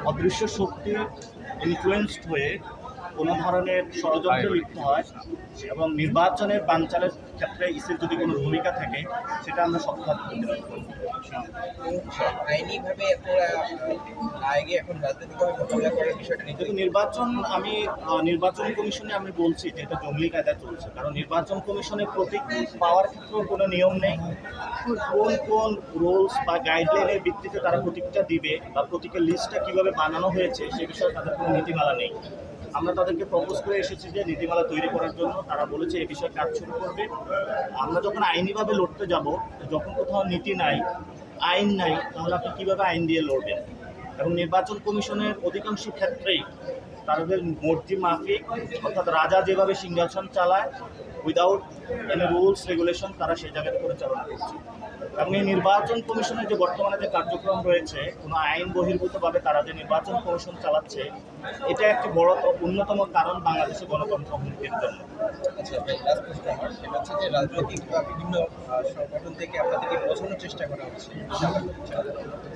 অদৃশ্য শক্তি ইনফ্লুয়েন্সড হয়ে কোনো ধরনের ষড়যন্ত্রে লিপ্ত হয় এবং নির্বাচনের বানচালের ক্ষেত্রে ইসির যদি কোনো ভূমিকা থাকে সেটা আমরা শক্তভাবে প্রতিরোধ করব। আইনিভাবে ওরা আগে এখন রাজনৈতিকভাবে মোকাবিলা করার বিষয়টা নিতে কিন্তু নির্বাচন কমিশনে আমি বলছি যে এটা জঙ্গলি কায়দায় চলছে, কারণ নির্বাচন কমিশনের প্রতীক পাওয়ার ক্ষেত্রেও কোনো নিয়ম নেই। কোন কোন রুলস বা গাইডলাইনের ভিত্তিতে তারা প্রতীকটা দিবে বা প্রতীকের লিস্টটা কীভাবে বানানো হয়েছে সে বিষয়ে তাদের কোনো নীতিমালা নেই। আমরা তাদেরকে প্রপোজ করে এসেছি যে নীতিমালা তৈরি করার জন্য, তারা বলেছে এই বিষয়ে কাজ শুরু করবে। আমরা যখন আইনিভাবে লড়তে যাব, যখন কোথাও নীতি নাই, আইন নাই, তাহলে আপনি কীভাবে আইন দিয়ে লড়বেন? এবং নির্বাচন কমিশনের অধিকাংশ ক্ষেত্রেই তাদের মর্জি মাফিক, অর্থাৎ রাজা যেভাবে সিংহাসন চালায় উইদাউট এনি রুলস রেগুলেশন, তারা সেই জায়গাটা পরিচালনা করছে। এবং এই নির্বাচন কমিশনের যে বর্তমানে যে কার্যক্রম রয়েছে, কোনো আইন বহির্ভূতভাবে তারা যে নির্বাচন কমিশন চালাচ্ছে, এটা একটি বড় অন্যতম কারণ বাংলাদেশের গণতন্ত্র হুমকির জন্য। আচ্ছা লাস্ট প্রশ্ন আমার, সেটা হচ্ছে যে রাজনৈতিক বা বিভিন্ন সংগঠন থেকে আপনাদেরকে বোঝানোর চেষ্টা করা হচ্ছে